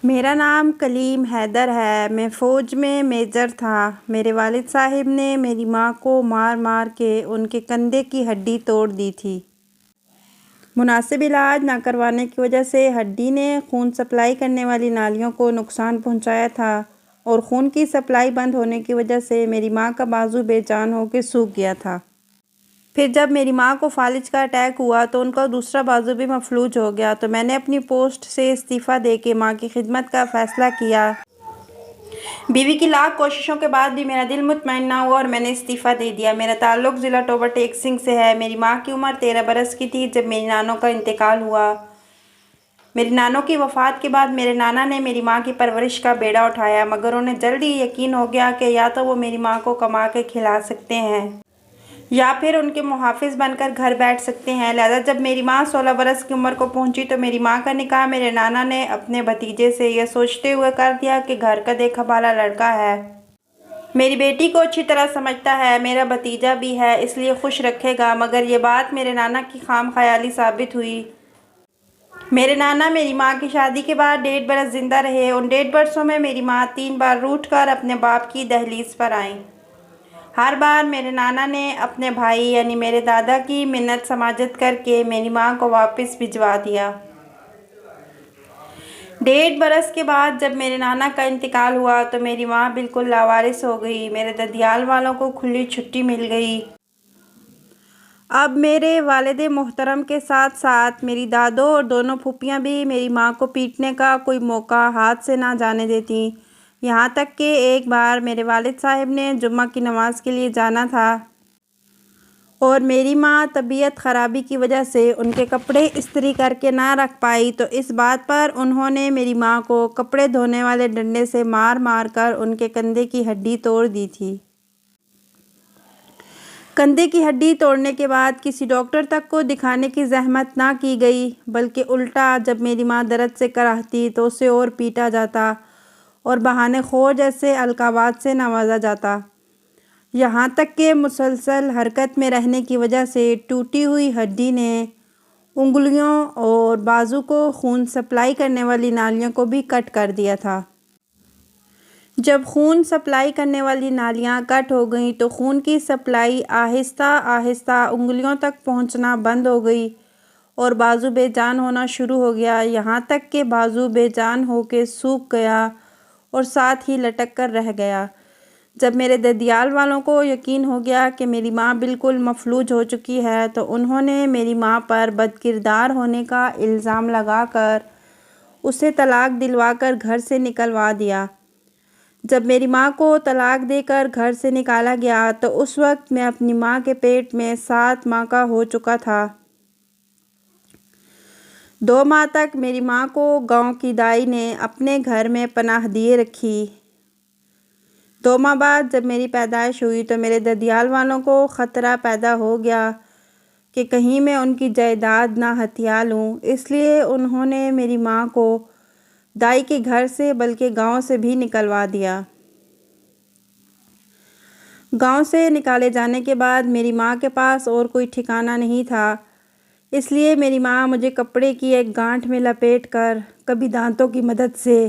میرا نام کلیم حیدر ہے۔ میں فوج میں میجر تھا۔ میرے والد صاحب نے میری ماں کو مار مار کے ان کے کندھے کی ہڈی توڑ دی تھی۔ مناسب علاج نہ کروانے کی وجہ سے ہڈی نے خون سپلائی کرنے والی نالیوں کو نقصان پہنچایا تھا اور خون کی سپلائی بند ہونے کی وجہ سے میری ماں کا بازو بے جان ہو کے سوکھ گیا تھا۔ پھر جب میری ماں کو فالج کا اٹیک ہوا تو ان کا دوسرا بازو بھی مفلوج ہو گیا تو میں نے اپنی پوسٹ سے استعفیٰ دے کے ماں کی خدمت کا فیصلہ کیا۔ بیوی کی لاکھ کوششوں کے بعد بھی میرا دل مطمئن نہ ہوا اور میں نے استعفیٰ دے دیا۔ میرا تعلق ضلع ٹوبہ ٹیک سنگھ سے ہے۔ میری ماں کی عمر 13 برس کی تھی جب میری نانوں کا انتقال ہوا۔ میری نانوں کی وفات کے بعد میرے نانا نے میری ماں کی پرورش کا بیڑا اٹھایا، مگر انہیں جلد ہی یقین ہو گیا کہ یا تو وہ میری ماں کو کما کے کھلا سکتے ہیں یا پھر ان کے محافظ بن کر گھر بیٹھ سکتے ہیں۔ لہٰذا جب میری ماں 16 برس کی عمر کو پہنچی تو میری ماں کا نکاح میرے نانا نے اپنے بھتیجے سے یہ سوچتے ہوئے کر دیا کہ گھر کا دیکھا بھالا لڑکا ہے، میری بیٹی کو اچھی طرح سمجھتا ہے، میرا بھتیجا بھی ہے اس لیے خوش رکھے گا۔ مگر یہ بات میرے نانا کی خام خیالی ثابت ہوئی۔ میرے نانا میری ماں کی شادی کے بعد 1.5 برس زندہ رہے۔ ان 1.5 برسوں میں میری ماں 3 بار روٹھ کر اپنے باپ کی دہلیز پر آئیں۔ ہر بار میرے نانا نے اپنے بھائی یعنی میرے دادا کی منت سماجت کر کے میری ماں کو واپس بھجوا دیا۔ 1.5 برس کے بعد جب میرے نانا کا انتقال ہوا تو میری ماں بالکل لاوارث ہو گئی۔ میرے ددیال والوں کو کھلی چھٹی مل گئی۔ اب میرے والد محترم کے ساتھ ساتھ میری دادو اور دونوں پھوپھیاں بھی میری ماں کو پیٹنے کا کوئی موقع ہاتھ سے نہ جانے دیتیں۔ یہاں تک کہ ایک بار میرے والد صاحب نے جمعہ کی نماز کے لیے جانا تھا اور میری ماں طبیعت خرابی کی وجہ سے ان کے کپڑے استری کر کے نہ رکھ پائی تو اس بات پر انہوں نے میری ماں کو کپڑے دھونے والے ڈنڈے سے مار مار کر ان کے کندھے کی ہڈی توڑ دی تھی۔ کندھے کی ہڈی توڑنے کے بعد کسی ڈاکٹر تک کو دکھانے کی زحمت نہ کی گئی بلکہ الٹا جب میری ماں درد سے کراہتی تو اسے اور پیٹا جاتا اور بہانے خور جیسے القابات سے نوازا جاتا، یہاں تک کہ مسلسل حرکت میں رہنے کی وجہ سے ٹوٹی ہوئی ہڈی نے انگلیوں اور بازو کو خون سپلائی کرنے والی نالیوں کو بھی کٹ کر دیا تھا۔ جب خون سپلائی کرنے والی نالیاں کٹ ہو گئیں تو خون کی سپلائی آہستہ آہستہ انگلیوں تک پہنچنا بند ہو گئی اور بازو بے جان ہونا شروع ہو گیا، یہاں تک کہ بازو بے جان ہو کے سوکھ گیا اور ساتھ ہی لٹک کر رہ گیا۔ جب میرے ددیال والوں کو یقین ہو گیا کہ میری ماں بالکل مفلوج ہو چکی ہے تو انہوں نے میری ماں پر بد کردار ہونے کا الزام لگا کر اسے طلاق دلوا کر گھر سے نکلوا دیا۔ جب میری ماں کو طلاق دے کر گھر سے نکالا گیا تو اس وقت میں اپنی ماں کے پیٹ میں 7 ماہ کا ہو چکا تھا۔ 2 ماہ تک میری ماں کو گاؤں کی دائی نے اپنے گھر میں پناہ دیے رکھی۔ 2 ماہ بعد جب میری پیدائش ہوئی تو میرے ددیال والوں کو خطرہ پیدا ہو گیا کہ کہیں میں ان کی جائیداد نہ ہتھیا لوں، اس لیے انہوں نے میری ماں کو دائی کے گھر سے بلکہ گاؤں سے بھی نکلوا دیا۔ گاؤں سے نکالے جانے کے بعد میری ماں کے پاس اور کوئی ٹھکانہ نہیں تھا، اس لیے میری ماں مجھے کپڑے کی ایک گانٹھ میں لپیٹ کر کبھی دانتوں کی مدد سے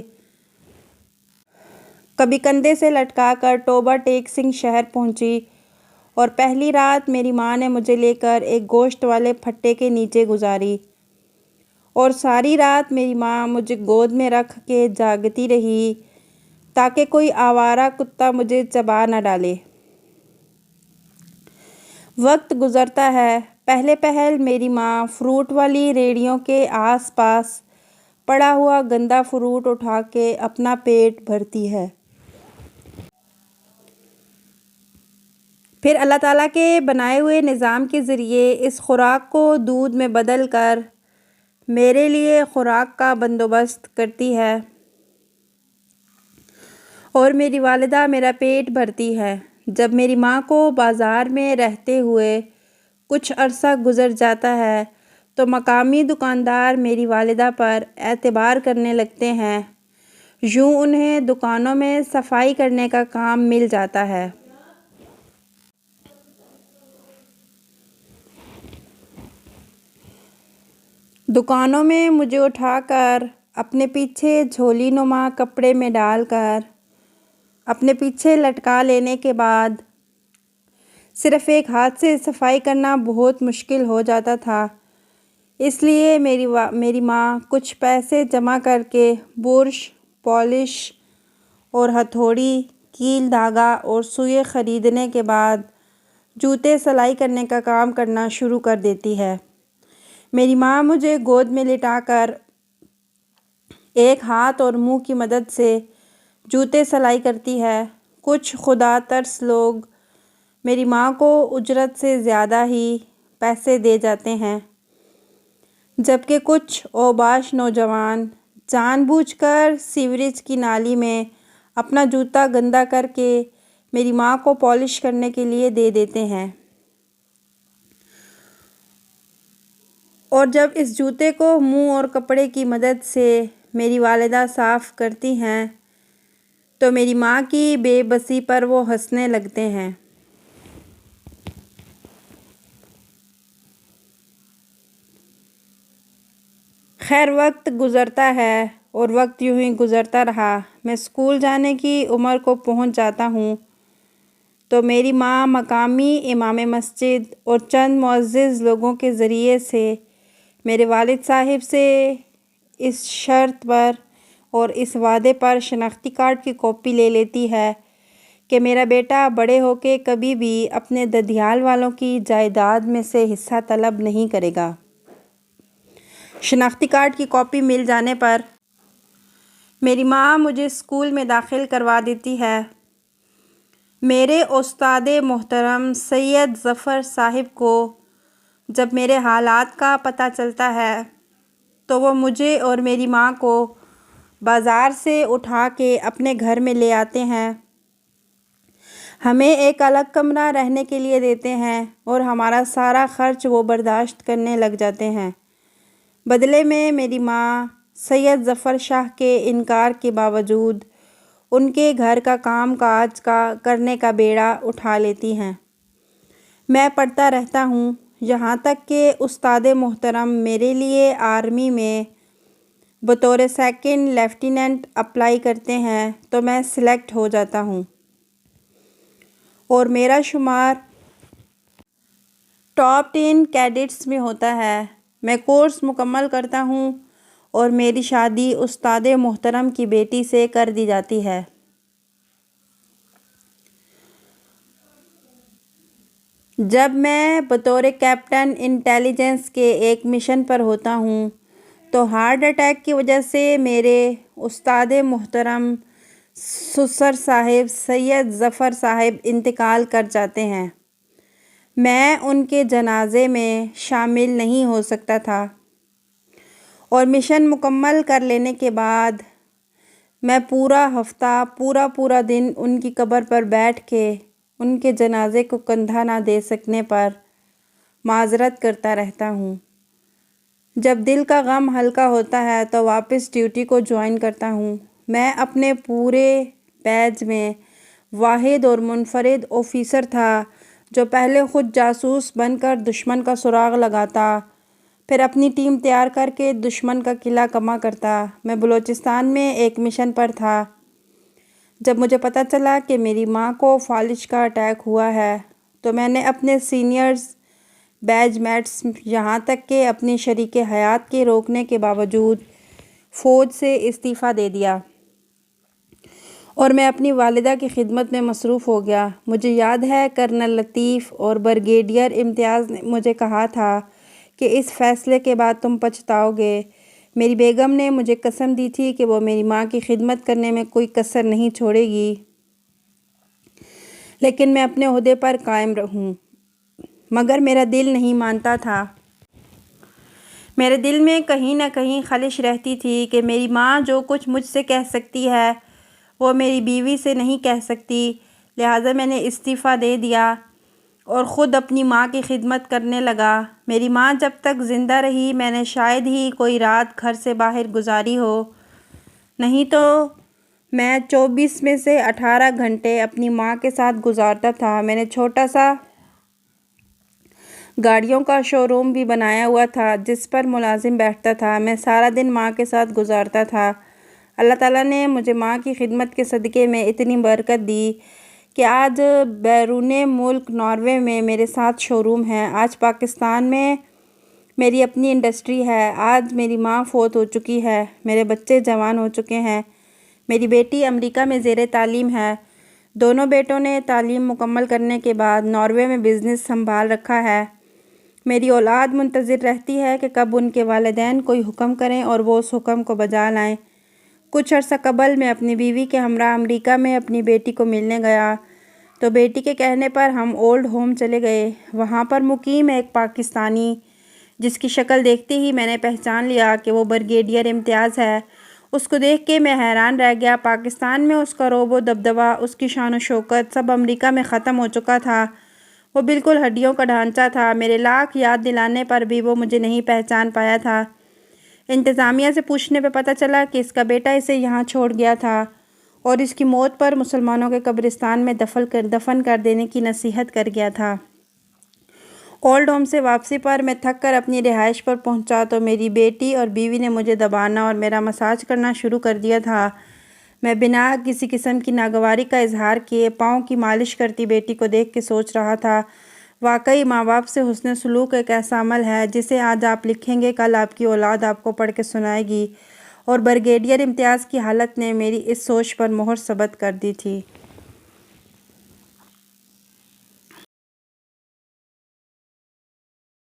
کبھی کندھے سے لٹکا کر ٹوبہ ٹیک سنگھ شہر پہنچی اور پہلی رات میری ماں نے مجھے لے کر ایک گوشت والے پھٹے کے نیچے گزاری اور ساری رات میری ماں مجھے گود میں رکھ کے جاگتی رہی تاکہ کوئی آوارہ کتا مجھے چبا نہ ڈالے۔ وقت گزرتا ہے، پہلے پہل میری ماں فروٹ والی ریہڑیوں کے آس پاس پڑا ہوا گندا فروٹ اٹھا کے اپنا پیٹ بھرتی ہے۔ پھر اللہ تعالیٰ کے بنائے ہوئے نظام کے ذریعے اس خوراک کو دودھ میں بدل کر میرے لیے خوراک کا بندوبست کرتی ہے اور میری والدہ میرا پیٹ بھرتی ہے۔ جب میری ماں کو بازار میں رہتے ہوئے کچھ عرصہ گزر جاتا ہے تو مقامی دکاندار میری والدہ پر اعتبار کرنے لگتے ہیں، یوں انہیں دکانوں میں صفائی کرنے کا کام مل جاتا ہے۔ دکانوں میں مجھے اٹھا کر اپنے پیچھے جھولی نما کپڑے میں ڈال کر اپنے پیچھے لٹکا لینے کے بعد صرف ایک ہاتھ سے صفائی کرنا بہت مشکل ہو جاتا تھا۔ اس لیے میری ماں کچھ پیسے جمع کر کے برش، پالش اور ہتھوڑی، کیل، دھاگا اور سوئی خریدنے کے بعد جوتے سلائی کرنے کا کام کرنا شروع کر دیتی ہے۔ میری ماں مجھے گود میں لٹا کر ایک ہاتھ اور منہ کی مدد سے جوتے سلائی کرتی ہے۔ کچھ خدا ترس لوگ میری ماں کو اجرت سے زیادہ ہی پیسے دے جاتے ہیں، جبکہ کچھ اوباش نوجوان جان بوجھ کر سیوریج کی نالی میں اپنا جوتا گندا کر کے میری ماں کو پالش کرنے کے لیے دے دیتے ہیں، اور جب اس جوتے کو منہ اور کپڑے کی مدد سے میری والدہ صاف کرتی ہیں تو میری ماں کی بے بسی پر وہ ہنسنے لگتے ہیں۔ خیر، وقت گزرتا ہے اور وقت یوں ہی گزرتا رہا۔ میں اسکول جانے کی عمر کو پہنچ جاتا ہوں تو میری ماں مقامی امام مسجد اور چند معزز لوگوں کے ذریعے سے میرے والد صاحب سے اس شرط پر اور اس وعدے پر شناختی کارڈ کی کاپی لے لیتی ہے کہ میرا بیٹا بڑے ہو کے کبھی بھی اپنے ددھیال والوں کی جائیداد میں سے حصہ طلب نہیں کرے گا۔ شناختی کارڈ کی کاپی مل جانے پر میری ماں مجھے اسکول میں داخل کروا دیتی ہے۔ میرے استاد محترم سید ظفر صاحب کو جب میرے حالات کا پتہ چلتا ہے تو وہ مجھے اور میری ماں کو بازار سے اٹھا کے اپنے گھر میں لے آتے ہیں، ہمیں ایک الگ کمرہ رہنے کے لیے دیتے ہیں اور ہمارا سارا خرچ وہ برداشت کرنے لگ جاتے ہیں۔ بدلے میں میری ماں سید ظفر شاہ کے انکار کے باوجود ان کے گھر کا کام کاج کرنے کا بیڑا اٹھا لیتی ہیں۔ میں پڑھتا رہتا ہوں، یہاں تک کہ استاد محترم میرے لیے آرمی میں بطور سیکنڈ لیفٹیننٹ اپلائی کرتے ہیں تو میں سلیکٹ ہو جاتا ہوں اور میرا شمار ٹاپ 10 کیڈٹس میں ہوتا ہے۔ میں کورس مکمل کرتا ہوں اور میری شادی استاد محترم کی بیٹی سے کر دی جاتی ہے۔ جب میں بطور کیپٹن انٹیلی جنس کے ایک مشن پر ہوتا ہوں تو ہارٹ اٹیک کی وجہ سے میرے استاد محترم سسر صاحب سید ظفر صاحب انتقال کر جاتے ہیں۔ میں ان کے جنازے میں شامل نہیں ہو سکتا تھا اور مشن مکمل کر لینے کے بعد میں پورا ہفتہ پورا دن ان کی قبر پر بیٹھ کے ان کے جنازے کو کندھا نہ دے سکنے پر معذرت کرتا رہتا ہوں۔ جب دل کا غم ہلکا ہوتا ہے تو واپس ڈیوٹی کو جوائن کرتا ہوں۔ میں اپنے پورے بیچ میں واحد اور منفرد آفیسر تھا جو پہلے خود جاسوس بن کر دشمن کا سراغ لگاتا، پھر اپنی ٹیم تیار کر کے دشمن کا قلعہ کما کرتا۔ میں بلوچستان میں ایک مشن پر تھا۔ جب مجھے پتہ چلا کہ میری ماں کو فالج کا اٹیک ہوا ہے تو میں نے اپنے سینئرز، بیچ میٹس، یہاں تک کہ اپنی شریک حیات کے روکنے کے باوجود فوج سے استعفیٰ دے دیا اور میں اپنی والدہ کی خدمت میں مصروف ہو گیا۔ مجھے یاد ہے کرنل لطیف اور بریگیڈیئر امتیاز نے مجھے کہا تھا کہ اس فیصلے کے بعد تم پچھتاؤ گے۔ میری بیگم نے مجھے قسم دی تھی کہ وہ میری ماں کی خدمت کرنے میں کوئی کسر نہیں چھوڑے گی، لیکن میں اپنے عہدے پر قائم رہوں، مگر میرا دل نہیں مانتا تھا۔ میرے دل میں کہیں نہ کہیں خلش رہتی تھی کہ میری ماں جو کچھ مجھ سے کہہ سکتی ہے وہ میری بیوی سے نہیں کہہ سکتی، لہٰذا میں نے استعفیٰ دے دیا اور خود اپنی ماں کی خدمت کرنے لگا۔ میری ماں جب تک زندہ رہی میں نے شاید ہی کوئی رات گھر سے باہر گزاری ہو، نہیں تو میں 24 میں سے 18 گھنٹے اپنی ماں کے ساتھ گزارتا تھا۔ میں نے چھوٹا سا گاڑیوں کا شو روم بھی بنایا ہوا تھا جس پر ملازم بیٹھتا تھا۔ میں سارا دن ماں کے ساتھ گزارتا تھا۔ اللہ تعالیٰ نے مجھے ماں کی خدمت کے صدقے میں اتنی برکت دی کہ آج بیرون ملک ناروے میں میرے 7 شو روم ہیں۔ آج پاکستان میں میری اپنی انڈسٹری ہے۔ آج میری ماں فوت ہو چکی ہے، میرے بچے جوان ہو چکے ہیں۔ میری بیٹی امریکہ میں زیر تعلیم ہے۔ دونوں بیٹوں نے تعلیم مکمل کرنے کے بعد ناروے میں بزنس سنبھال رکھا ہے۔ میری اولاد منتظر رہتی ہے کہ کب ان کے والدین کوئی حکم کریں اور وہ اس حکم کو بجا لائیں۔ کچھ عرصہ قبل میں اپنی بیوی کے ہمراہ امریکہ میں اپنی بیٹی کو ملنے گیا تو بیٹی کے کہنے پر ہم اولڈ ہوم چلے گئے۔ وہاں پر مقیم ایک پاکستانی جس کی شکل دیکھتے ہی میں نے پہچان لیا کہ وہ بریگیڈیئر امتیاز ہے۔ اس کو دیکھ کے میں حیران رہ گیا۔ پاکستان میں اس کا رعب و دبدبہ، اس کی شان و شوکت سب امریکہ میں ختم ہو چکا تھا۔ وہ بالکل ہڈیوں کا ڈھانچہ تھا۔ میرے لاکھ یاد دلانے پر بھی وہ مجھے نہیں پہچان پایا تھا۔ انتظامیہ سے پوچھنے پہ پتہ چلا کہ اس کا بیٹا اسے یہاں چھوڑ گیا تھا اور اس کی موت پر مسلمانوں کے قبرستان میں دفن کر دینے کی نصیحت کر گیا تھا۔ اولڈ ہوم سے واپسی پر میں تھک کر اپنی رہائش پر پہنچا تو میری بیٹی اور بیوی نے مجھے دبانا اور میرا مساج کرنا شروع کر دیا تھا۔ میں بنا کسی قسم کی ناگواری کا اظہار کیے پاؤں کی مالش کرتی بیٹی کو دیکھ کے سوچ رہا تھا، واقعی ماں باپ سے حسن سلوک ایک ایسا عمل ہے جسے آج آپ لکھیں گے کل آپ کی اولاد آپ کو پڑھ کے سنائے گی، اور بریگیڈیئر امتیاز کی حالت نے میری اس سوچ پر مہر ثبت کر دی تھی۔